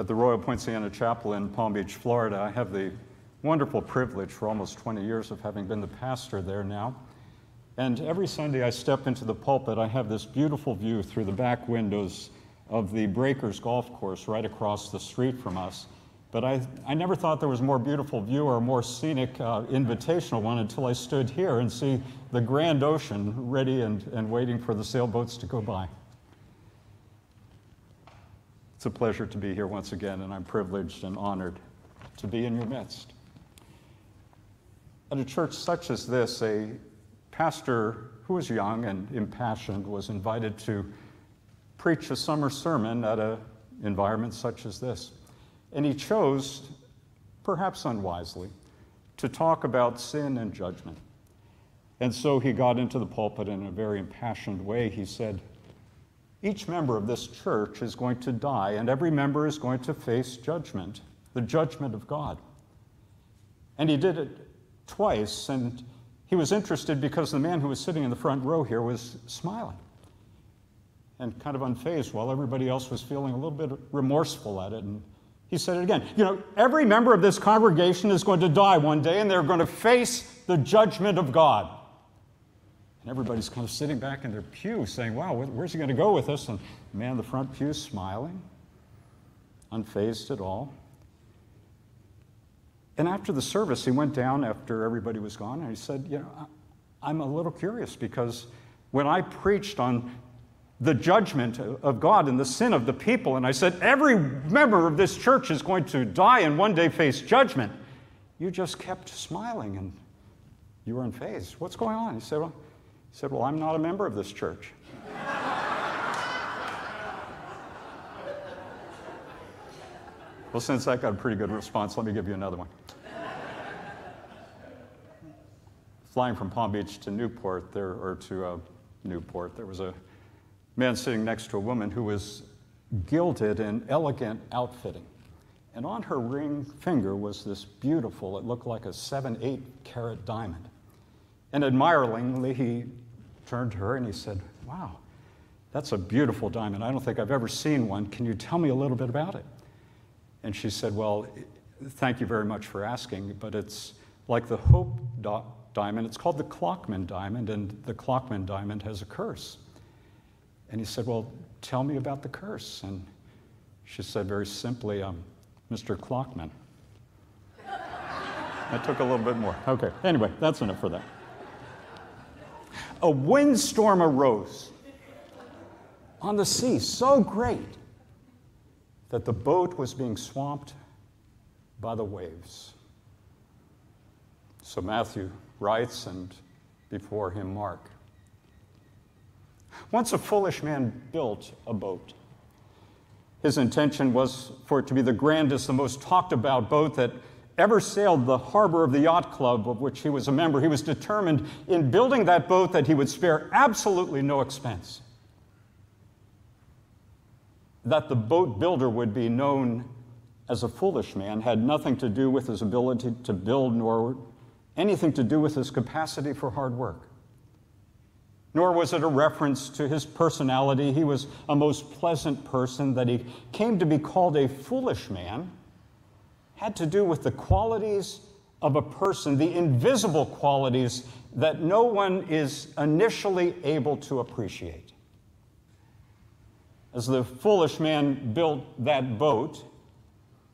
at the Royal Poinciana Chapel in Palm Beach, Florida. I have the wonderful privilege for almost 20 years of having been the pastor there now. And every Sunday I step into the pulpit, I have this beautiful view through the back windows of the Breakers Golf Course right across the street from us. But I never thought there was a more beautiful view or a more scenic invitational one until I stood here and see the grand ocean ready and waiting for the sailboats to go by. It's a pleasure to be here once again, and I'm privileged and honored to be in your midst. At a church such as this, a pastor who was young and impassioned was invited to preach a summer sermon at an environment such as this. And he chose, perhaps unwisely, to talk about sin and judgment. And so he got into the pulpit in a very impassioned way. He said, each member of this church is going to die, and every member is going to face judgment, the judgment of God. And he did it twice, and he was interested because the man who was sitting in the front row here was smiling and kind of unfazed while everybody else was feeling a little bit remorseful at it. And he said it again. You know, every member of this congregation is going to die one day, and they're going to face the judgment of God. And everybody's kind of sitting back in their pew saying, wow, where's he going to go with this? And the man in the front pew is smiling, unfazed at all. And after the service, he went down after everybody was gone, and he said, you know, I'm a little curious because when I preached on the judgment of God and the sin of the people, and I said, every member of this church is going to die and one day face judgment, you just kept smiling and you were unfazed. What's going on? He said, well, I'm not a member of this church. Well, since I got a pretty good response, let me give you another one. Flying from Palm Beach to Newport, there was a man sitting next to a woman who was gilded in elegant outfitting. And on her ring finger was this beautiful, it looked like a 7-8 carat diamond. And admiringly, he turned to her and he said, wow, that's a beautiful diamond. I don't think I've ever seen one. Can you tell me a little bit about it? And she said, well, thank you very much for asking, but it's like the Hope diamond. It's called the Clockman diamond, and the Clockman diamond has a curse. And he said, well, tell me about the curse. And she said very simply, Mr. Clockman. That took a little bit more. Okay, anyway, that's enough for that. A windstorm arose on the sea so great that the boat was being swamped by the waves. So Matthew writes, and before him Mark. Once a foolish man built a boat. His intention was for it to be the grandest, the most talked about boat that ever sailed the harbor of the yacht club of which he was a member. He was determined in building that boat that he would spare absolutely no expense. That the boat builder would be known as a foolish man had nothing to do with his ability to build, nor anything to do with his capacity for hard work. Nor was it a reference to his personality. He was a most pleasant person. That he came to be called a foolish man had to do with the qualities of a person, the invisible qualities that no one is initially able to appreciate. As the foolish man built that boat,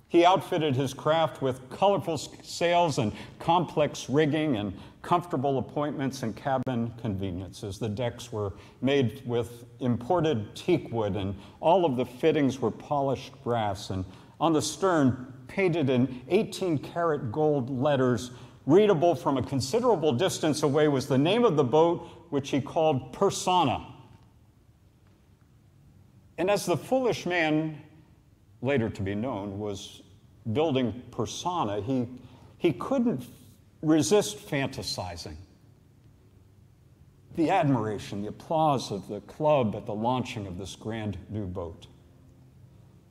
he outfitted his craft with colorful sails and complex rigging and comfortable appointments and cabin conveniences. The decks were made with imported teak wood, and all of the fittings were polished brass. And on the stern, painted in 18-karat gold letters, readable from a considerable distance away, was the name of the boat, which he called Persona. And as the foolish man, later to be known, was building Persona, he couldn't resist fantasizing. The admiration, the applause of the club at the launching of this grand new boat.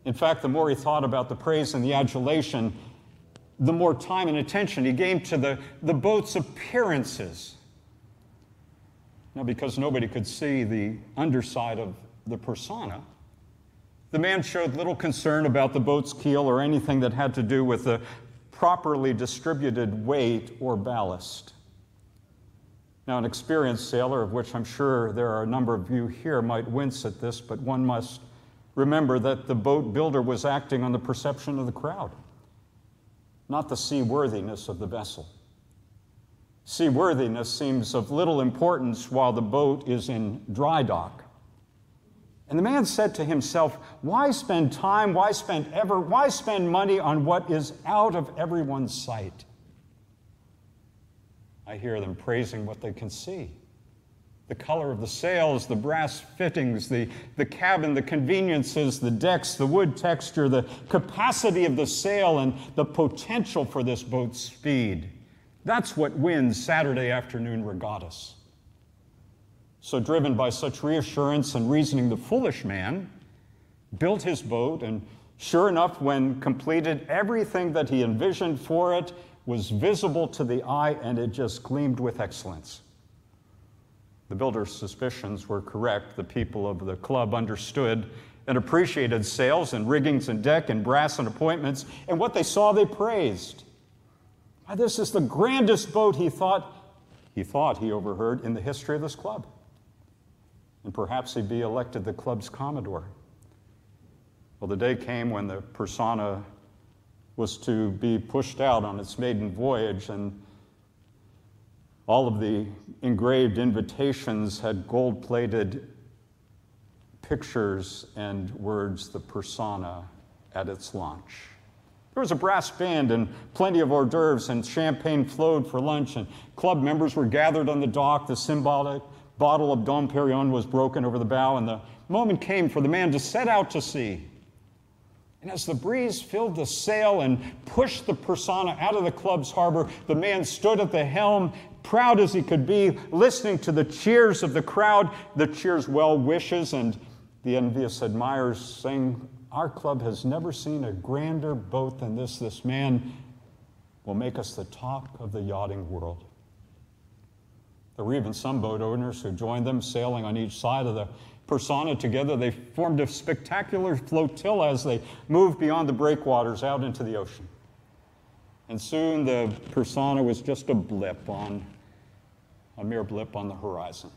In fact, the more he thought about the praise and the adulation, the more time and attention he gave to the boat's appearances. Now, because nobody could see the underside of the Persona, The man showed little concern about the boat's keel or anything that had to do with the properly distributed weight or ballast. Now, an experienced sailor, of which I'm sure there are a number of you here, might wince at this, but one must remember that the boat builder was acting on the perception of the crowd, not the seaworthiness of the vessel. Seaworthiness seems of little importance while the boat is in dry dock. And the man said to himself, why spend time, why spend money on what is out of everyone's sight? I hear them praising what they can see. The color of the sails, the brass fittings, the cabin, the conveniences, the decks, the wood texture, the capacity of the sail, and the potential for this boat's speed. That's what wins Saturday afternoon regattas. So driven by such reassurance and reasoning, the foolish man built his boat, and sure enough, when completed, everything that he envisioned for it was visible to the eye, and it just gleamed with excellence. The builder's suspicions were correct. The people of the club understood and appreciated sails and riggings and deck and brass and appointments, and what they saw they praised. Why, this is the grandest boat he thought he overheard in the history of this club. And perhaps he'd be elected the club's commodore. Well, the day came when the Persona was to be pushed out on its maiden voyage, and all of the engraved invitations had gold-plated pictures and words, the Persona at its launch. There was a brass band and plenty of hors d'oeuvres, and champagne flowed for lunch, and club members were gathered on the dock. The symbolic bottle of Dom Perignon was broken over the bow, and the moment came for the man to set out to sea. And as the breeze filled the sail and pushed the Persona out of the club's harbor, the man stood at the helm, proud as he could be, listening to the cheers of the crowd, the cheers' well wishes, and the envious admirers, saying, our club has never seen a grander boat than this. This man will make us the talk of the yachting world. There were even some boat owners who joined them, sailing on each side of the Persona together. They formed a spectacular flotilla as they moved beyond the breakwaters out into the ocean. And soon the Persona was just a mere blip on the horizon.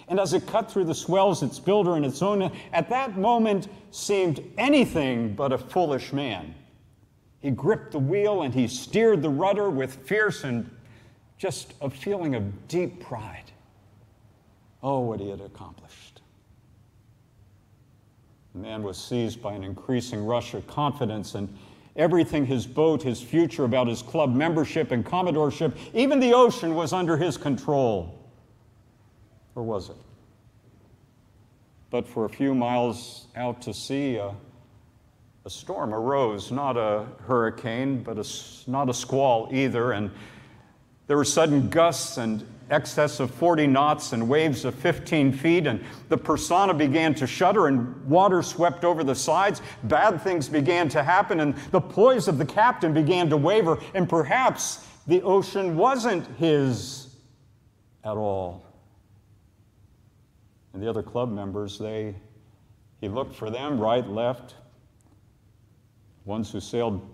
And as it cut through the swells, its builder and its owner at that moment seemed anything but a foolish man. He gripped the wheel and he steered the rudder with fierce and just a feeling of deep pride. Oh, what he had accomplished. The man was seized by an increasing rush of confidence, and everything, his boat, his future, about his club membership and commodoreship, even the ocean was under his control. Or was it? But for a few miles out to sea, a storm arose, not a hurricane, but not a squall either, and there were sudden gusts and excess of 40 knots and waves of 15 feet, and the Persona began to shudder, and water swept over the sides. Bad things began to happen, and the poise of the captain began to waver, and perhaps the ocean wasn't his at all. And the other club members, he looked for them, right, left. Ones who sailed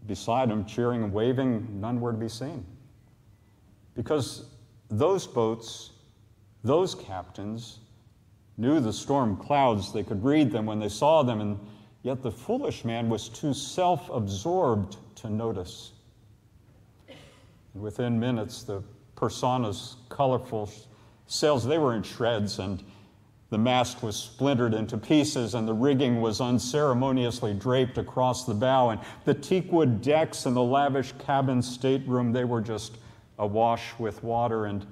beside him, cheering and waving, none were to be seen. Because those boats, those captains, knew the storm clouds. They could read them when they saw them, and yet the foolish man was too self-absorbed to notice. And within minutes, the Persona's colorful sails, they were in shreds, and the mast was splintered into pieces, and the rigging was unceremoniously draped across the bow, and the teakwood decks and the lavish cabin stateroom, they were just awash with water. And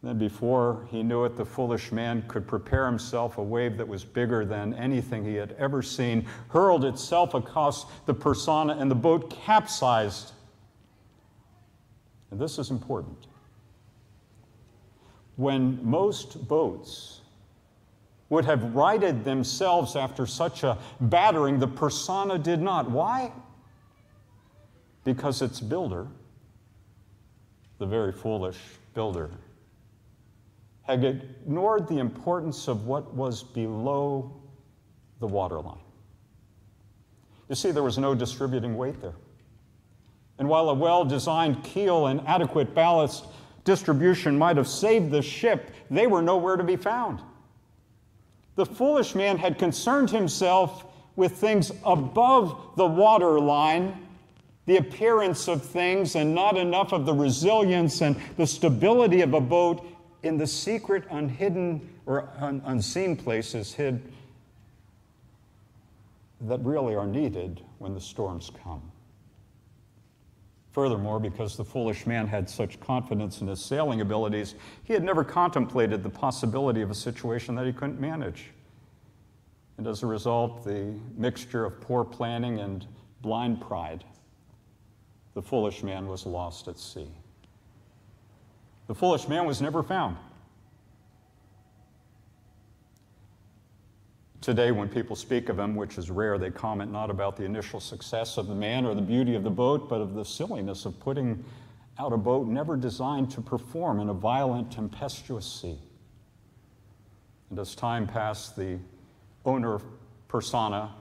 then before he knew it, the foolish man could prepare himself. A wave that was bigger than anything he had ever seen hurled itself across the Persona, and the boat capsized. And this is important. When most boats would have righted themselves after such a battering, the Persona did not. Why? Because its builder, the very foolish builder, had ignored the importance of what was below the waterline. You see, there was no distributing weight there. And while a well-designed keel and adequate ballast distribution might have saved the ship, they were nowhere to be found. The foolish man had concerned himself with things above the waterline, the appearance of things, and not enough of the resilience and the stability of a boat in the secret, unhidden, or unseen places hid that really are needed when the storms come. Furthermore, because the foolish man had such confidence in his sailing abilities, he had never contemplated the possibility of a situation that he couldn't manage. And as a result, the mixture of poor planning and blind pride, the foolish man was lost at sea. The foolish man was never found. Today, when people speak of him, which is rare, they comment not about the initial success of the man or the beauty of the boat, but of the silliness of putting out a boat never designed to perform in a violent, tempestuous sea. And as time passed, the owner persona,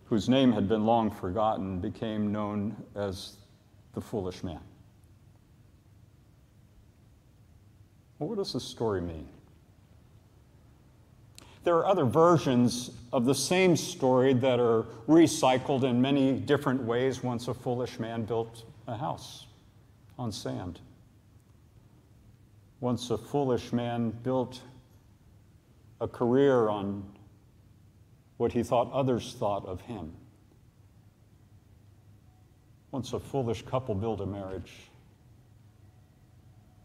whose name had been long forgotten, became known as the foolish man. Well, what does this story mean? There are other versions of the same story that are recycled in many different ways. Once a foolish man built a house on sand. Once a foolish man built a career on what he thought others thought of him. Once a foolish couple built a marriage.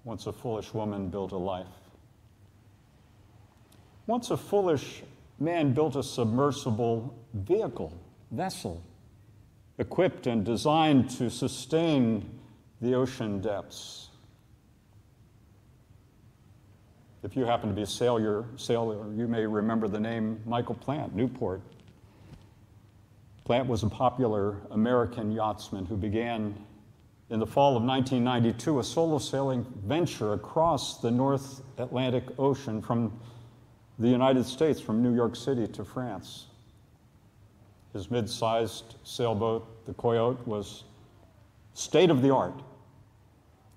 Once a foolish woman built a life. Once a foolish man built a submersible vessel, equipped and designed to sustain the ocean depths. If you happen to be a sailor, you may remember the name Michael Plant, Newport. Plant was a popular American yachtsman who began in the fall of 1992 a solo sailing venture across the North Atlantic Ocean from the United States, from New York City to France. His mid-sized sailboat, the Coyote, was state-of-the-art.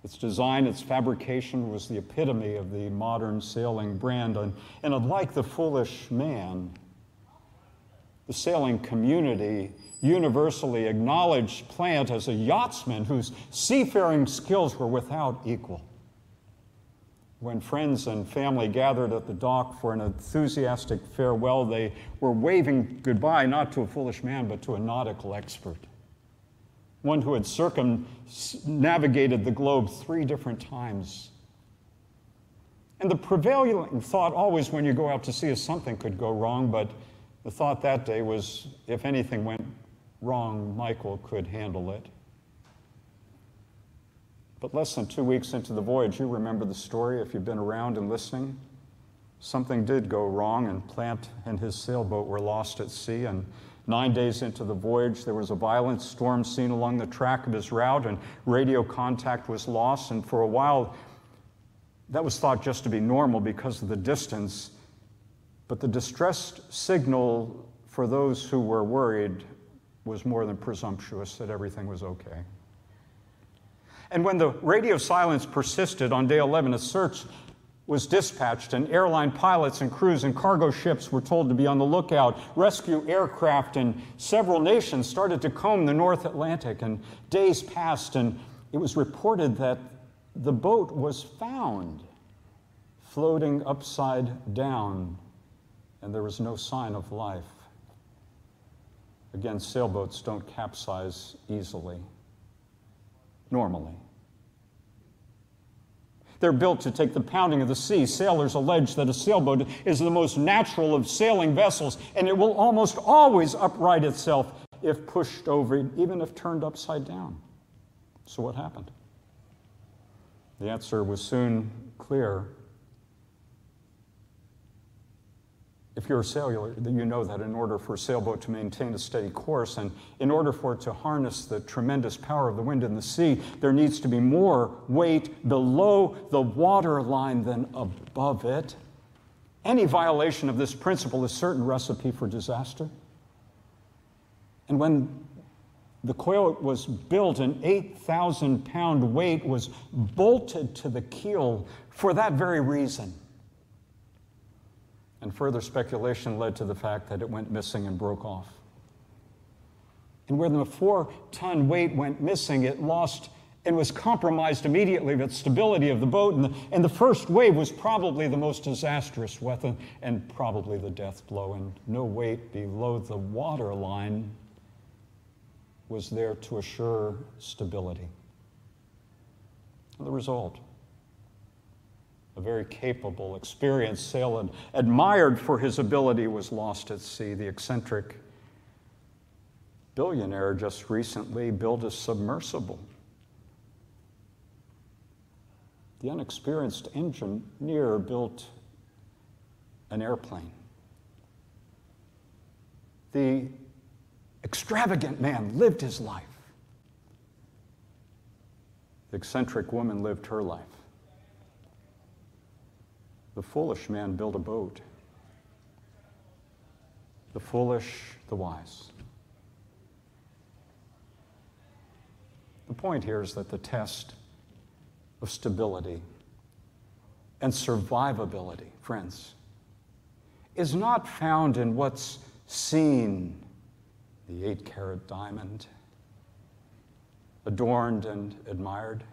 Its design, its fabrication was the epitome of the modern sailing brand. And unlike the foolish man, the sailing community universally acknowledged Plant as a yachtsman whose seafaring skills were without equal. When friends and family gathered at the dock for an enthusiastic farewell, they were waving goodbye not to a foolish man, but to a nautical expert. One who had circumnavigated the globe 3 different times. And the prevailing thought always when you go out to sea is something could go wrong, but the thought that day was if anything went wrong, Michael could handle it. But less than 2 weeks into the voyage, you remember the story if you've been around and listening. Something did go wrong, and Plant and his sailboat were lost at sea. And 9 days into the voyage, there was a violent storm seen along the track of his route, and radio contact was lost. And for a while, that was thought just to be normal because of the distance. But the distress signal for those who were worried was more than presumptuous that everything was okay. And when the radio silence persisted on day 11, a search was dispatched, and airline pilots and crews and cargo ships were told to be on the lookout. Rescue aircraft in several nations started to comb the North Atlantic, and days passed, and it was reported that the boat was found floating upside down, and there was no sign of life. Again, sailboats don't capsize easily. Normally. They're built to take the pounding of the sea. Sailors allege that a sailboat is the most natural of sailing vessels, and it will almost always upright itself if pushed over, even if turned upside down. So what happened? The answer was soon clear. If you're a sailor, then you know that in order for a sailboat to maintain a steady course and in order for it to harness the tremendous power of the wind in the sea, there needs to be more weight below the water line than above it. Any violation of this principle is certain recipe for disaster. And when the coil was built, an 8,000-pound weight was bolted to the keel for that very reason. And further speculation led to the fact that it went missing and broke off. And when the 4-ton weight went missing, it lost and was compromised immediately with stability of the boat. And the first wave was probably the most disastrous weapon and probably the death blow. And no weight below the waterline was there to assure stability. And the result, a very capable, experienced sailor, admired for his ability, was lost at sea. The eccentric billionaire just recently built a submersible. The unexperienced engineer built an airplane. The extravagant man lived his life. The eccentric woman lived her life. The foolish man built a boat. The foolish, the wise. The point here is that the test of stability and survivability, friends, is not found in what's seen, the 8-carat diamond, adorned and admired,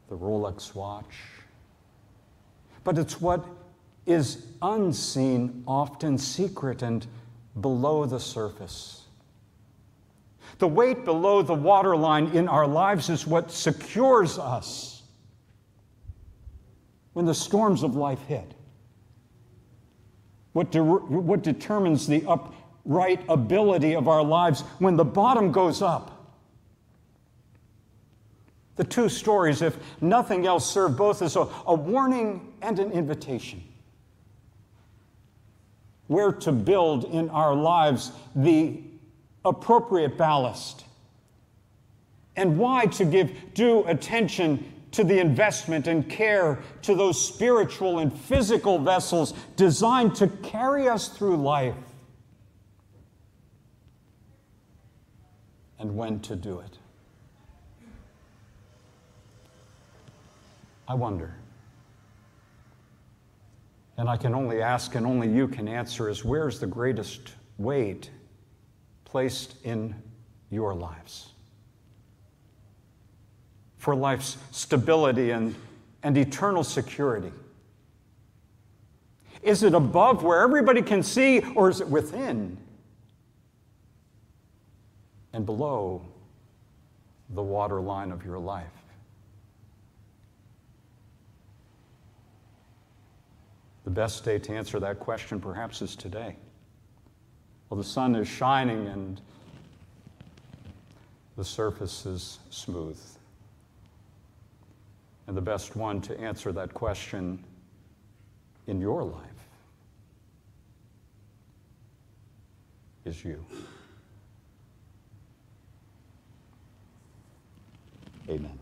the Rolex watch, but it's what is unseen, often secret and below the surface. The weight below the waterline in our lives is what secures us when the storms of life hit. What determines the upright ability of our lives when the bottom goes up. The two stories, if nothing else, serve both as a warning and an invitation. Where to build in our lives the appropriate ballast, and why to give due attention to the investment and care to those spiritual and physical vessels designed to carry us through life, and when to do it. I wonder, and I can only ask and only you can answer, is where's the greatest weight placed in your lives for life's stability and eternal security? Is it above where everybody can see, or is it within and below the waterline of your life? The best day to answer that question perhaps is today. Well, the sun is shining and the surface is smooth. And the best one to answer that question in your life is you. Amen.